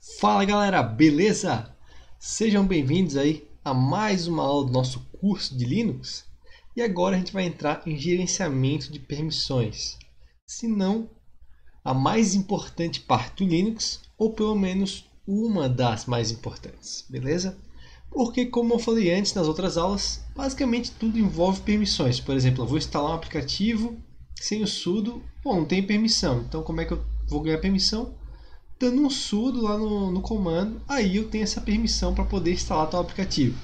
Fala galera, beleza? Sejam bem-vindos aí a mais uma aula do nosso curso de Linux. E agora a gente vai entrar em gerenciamento de permissões. Se não, a mais importante parte do Linux, ou pelo menos uma das mais importantes, beleza? Porque, como eu falei antes nas outras aulas, basicamente tudo envolve permissões. Por exemplo, eu vou instalar um aplicativo sem o sudo, bom, não tem permissão. Então, como é que eu vou ganhar permissão? Dando um sudo lá no comando, aí eu tenho essa permissão para poder instalar tal aplicativo.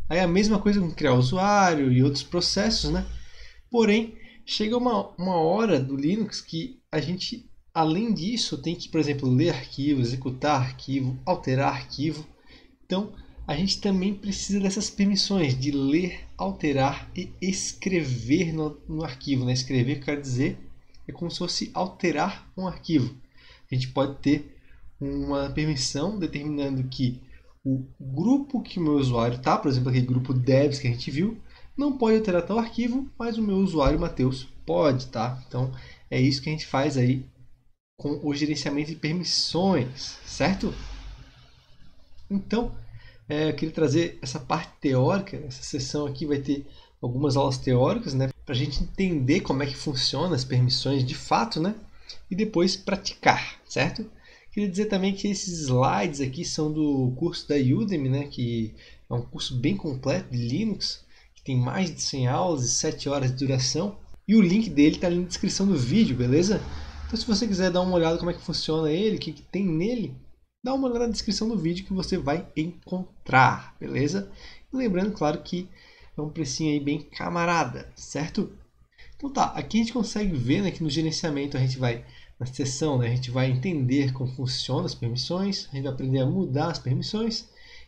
Aí a mesma coisa com criar usuário e outros processos, né? Porém, chega uma hora do Linux que a gente, além disso, tem que, por exemplo, ler arquivo, executar arquivo, alterar arquivo. Então, a gente também precisa dessas permissões de ler, alterar e escrever no arquivo. Né? Escrever, quer dizer, é como se fosse alterar um arquivo. A gente pode ter uma permissão determinando que o grupo que o meu usuário está, por exemplo, aquele grupo devs que a gente viu, não pode alterar tal arquivo, mas o meu usuário Matheus pode, tá? Então é isso que a gente faz aí com o gerenciamento de permissões, certo? Então, eu queria trazer essa parte teórica. Essa sessão aqui vai ter algumas aulas teóricas, né? Para a gente entender como é que funciona as permissões de fato, né? E depois praticar, certo? Queria dizer também que esses slides aqui são do curso da Udemy, né? Que é um curso bem completo de Linux, que tem mais de 100 aulas e 7 horas de duração. E o link dele está ali na descrição do vídeo, beleza? Então se você quiser dar uma olhada como é que funciona ele, o que tem nele, dá uma olhada na descrição do vídeo que você vai encontrar, beleza? E lembrando, claro, que é um precinho aí bem camarada, certo? Então tá, aqui a gente consegue ver, né, que no gerenciamento a gente vai, na seção, né, a gente vai entender como funcionam as permissões, a gente vai aprender a mudar as permissões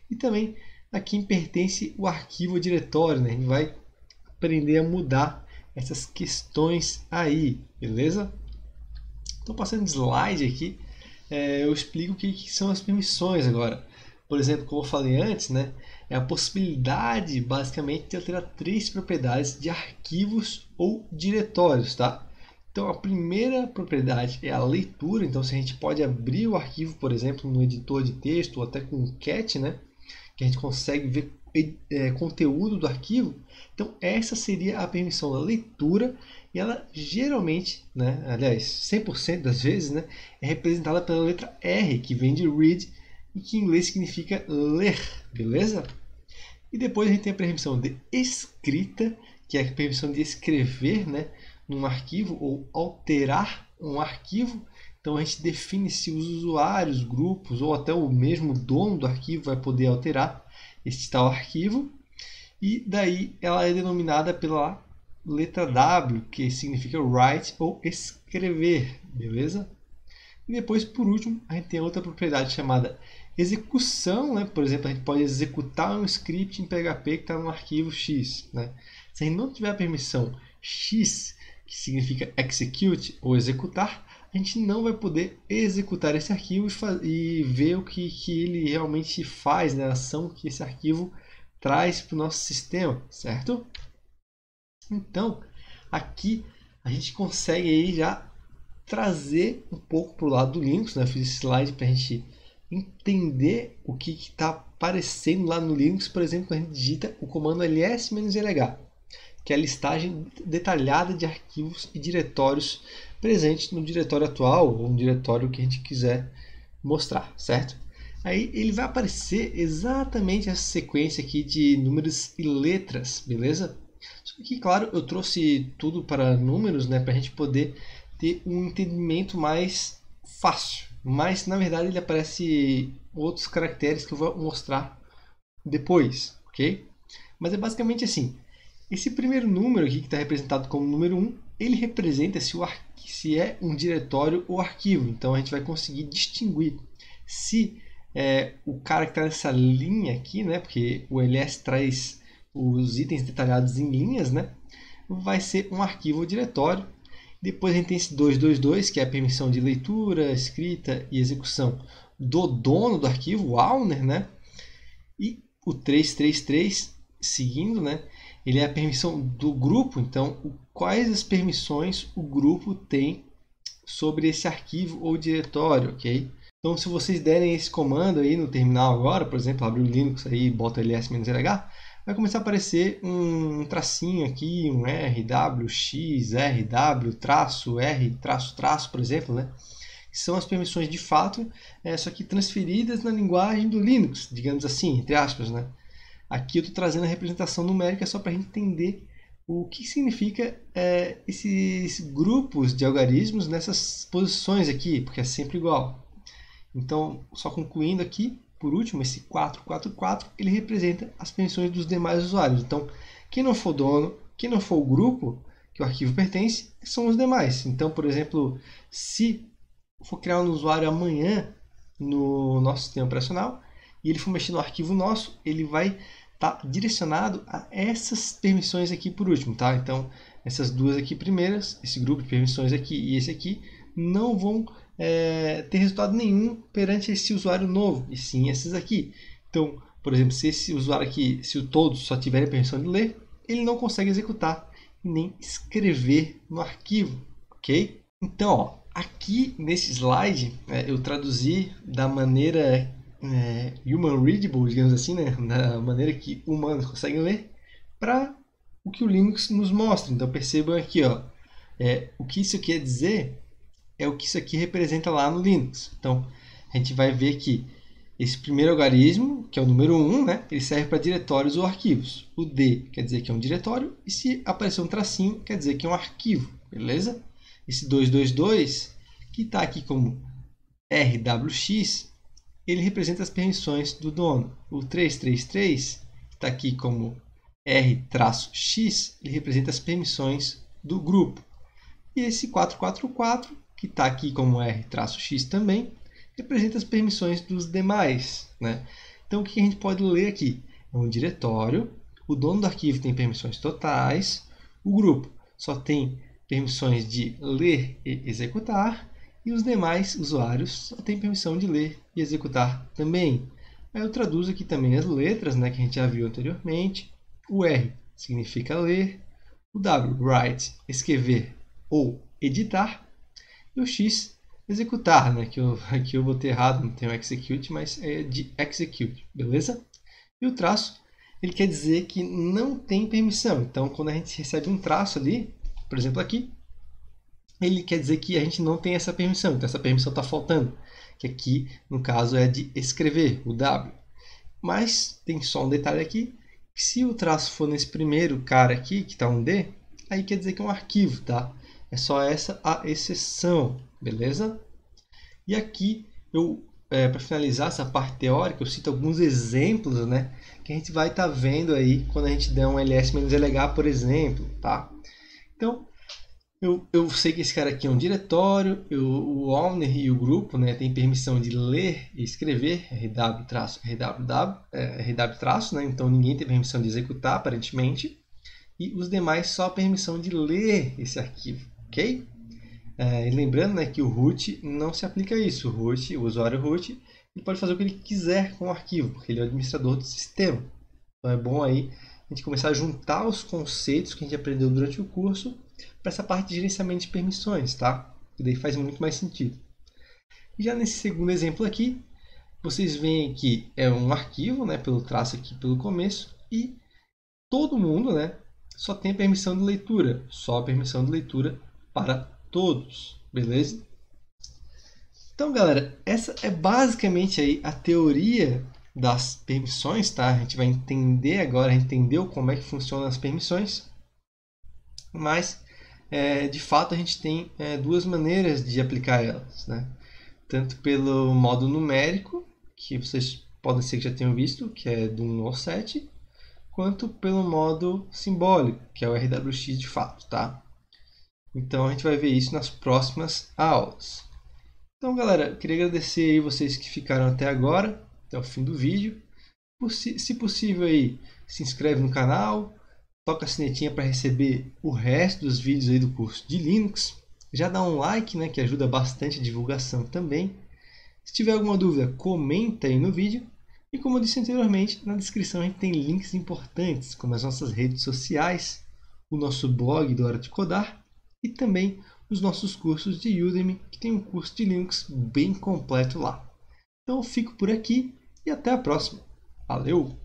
e também aqui pertence o arquivo ou diretório, né, a gente vai aprender a mudar essas questões aí, beleza? Então passando de slide aqui, eu explico o que são as permissões agora. Por exemplo, como eu falei antes, né, é a possibilidade, basicamente, de alterar três propriedades de arquivos ou diretórios, tá? Então, a primeira propriedade é a leitura. Então, se a gente pode abrir o arquivo, por exemplo, no editor de texto ou até com o cat, né, que a gente consegue ver conteúdo do arquivo. Então, essa seria a permissão da leitura e ela geralmente, né, aliás, 100% das vezes, né, é representada pela letra R, que vem de read e que em inglês significa ler, beleza? E depois a gente tem a permissão de escrita, que é a permissão de escrever, né, num arquivo ou alterar um arquivo. Então a gente define se os usuários, grupos ou até o mesmo dono do arquivo vai poder alterar este tal arquivo. E daí ela é denominada pela letra W, que significa write ou escrever, beleza? E depois, por último, a gente tem outra propriedade chamada execução, né? Por exemplo, a gente pode executar um script em PHP que está no arquivo X, né? Se a gente não tiver a permissão X, que significa execute ou executar, a gente não vai poder executar esse arquivo e ver o que ele realmente faz, né? A ação que esse arquivo traz para o nosso sistema, certo? Então, aqui a gente consegue aí já trazer um pouco para o lado do Linux, né? Eu fiz esse slide para a gente entender o que está aparecendo lá no Linux, por exemplo, quando a gente digita o comando ls-lh, que é a listagem detalhada de arquivos e diretórios presentes no diretório atual ou no diretório que a gente quiser mostrar, certo? Aí ele vai aparecer exatamente essa sequência aqui de números e letras, beleza? Só que, claro, eu trouxe tudo para números, né, para a gente poder ter um entendimento mais fácil. Mas, na verdade, ele aparece outros caracteres que eu vou mostrar depois, ok? Mas é basicamente assim. Esse primeiro número aqui, que está representado como número 1, ele representa se é um diretório ou arquivo. Então, a gente vai conseguir distinguir se o cara que está nessa linha aqui, né, porque o ls traz os itens detalhados em linhas, né, vai ser um arquivo ou diretório. Depois a gente tem esse 222, que é a permissão de leitura, escrita e execução do dono do arquivo, o owner, né? E o 333, seguindo, né? Ele é a permissão do grupo. Então, quais as permissões o grupo tem sobre esse arquivo ou diretório, ok? Então, se vocês derem esse comando aí no terminal agora, por exemplo, abrir o Linux aí e bota ls-lh, vai começar a aparecer um tracinho aqui, um rwx, rw, traço, r, traço, traço, por exemplo, né? Que são as permissões de fato, só que transferidas na linguagem do Linux, digamos assim, entre aspas, né? Aqui eu estou trazendo a representação numérica só para a gente entender o que significa esses grupos de algarismos nessas posições aqui, porque é sempre igual. Então, só concluindo aqui, por último, esse 444, ele representa as permissões dos demais usuários. Então, quem não for dono, quem não for o grupo que o arquivo pertence, são os demais. Então, por exemplo, se for criar um usuário amanhã no nosso sistema operacional e ele for mexer no arquivo nosso, ele vai estar direcionado a essas permissões aqui por último, tá? Então, essas duas aqui primeiras, esse grupo de permissões aqui e esse aqui, não vão ter resultado nenhum perante esse usuário novo, e sim esses aqui. Então, por exemplo, se esse usuário aqui, se o todos só tiver a permissão de ler, ele não consegue executar nem escrever no arquivo, ok? Então, ó, aqui nesse slide eu traduzi da maneira human readable, digamos assim, né? Da maneira que humanos conseguem ler, para o que o Linux nos mostra. Então percebam aqui, ó, o que isso quer dizer é o que isso aqui representa lá no Linux. Então a gente vai ver que esse primeiro algarismo, que é o número 1, né, ele serve para diretórios ou arquivos. O D quer dizer que é um diretório, e se aparecer um tracinho, quer dizer que é um arquivo, beleza? Esse 222, que está aqui como RWX, ele representa as permissões do dono. O 333, que está aqui como R-X, ele representa as permissões do grupo. E esse 444, que está aqui como R-X também, representa as permissões dos demais, né? Então, o que a gente pode ler aqui? É um diretório, o dono do arquivo tem permissões totais, o grupo só tem permissões de ler e executar, e os demais usuários só têm permissão de ler e executar também. Aí eu traduzo aqui também as letras, né, que a gente já viu anteriormente. O R significa ler, o W, write, escrever ou editar, e o X, executar, né, que aqui eu botei errado, não tem o execute, mas é de execute, beleza? E o traço, ele quer dizer que não tem permissão. Então, quando a gente recebe um traço ali, por exemplo aqui, ele quer dizer que a gente não tem essa permissão. Então, essa permissão está faltando, que aqui, no caso, é de escrever, o W. Mas tem só um detalhe aqui, que se o traço for nesse primeiro cara aqui, que está um D, aí quer dizer que é um arquivo, tá? É só essa a exceção, beleza? E aqui, para finalizar essa parte teórica, eu cito alguns exemplos, né, que a gente vai estar vendo aí quando a gente der um ls-lh, por exemplo, tá? Então, eu sei que esse cara aqui é um diretório, o owner e o grupo, né, tem permissão de ler e escrever, rw-, né, então ninguém tem permissão de executar, aparentemente, e os demais só a permissão de ler esse arquivo, ok? E lembrando, né, que o root não se aplica a isso, o usuário root, ele pode fazer o que ele quiser com o arquivo, porque ele é o administrador do sistema. Então é bom aí a gente começar a juntar os conceitos que a gente aprendeu durante o curso para essa parte de gerenciamento de permissões, tá? E daí faz muito mais sentido. E já nesse segundo exemplo aqui, vocês veem que é um arquivo, né, pelo traço aqui pelo começo, e todo mundo, né, só tem a permissão de leitura, só a permissão de leitura para todos, beleza? Então, galera, essa é basicamente aí a teoria das permissões, tá? A gente vai entender agora, entendeu como é que funcionam as permissões, mas de fato a gente tem duas maneiras de aplicar elas, né? Tanto pelo modo numérico, que vocês podem ser que já tenham visto, que é do 1 ao 7, quanto pelo modo simbólico, que é o RWX de fato, tá? Então a gente vai ver isso nas próximas aulas. Então, galera, eu queria agradecer aí vocês que ficaram até agora, até o fim do vídeo. Se possível aí, se inscreve no canal, toca a sinetinha para receber o resto dos vídeos aí do curso de Linux. Já dá um like, né, que ajuda bastante a divulgação também. Se tiver alguma dúvida, comenta aí no vídeo. E como eu disse anteriormente, na descrição a gente tem links importantes, como as nossas redes sociais, o nosso blog do Hora de Codar e também os nossos cursos de Udemy, que tem um curso de Linux bem completo lá. Então eu fico por aqui e até a próxima. Valeu!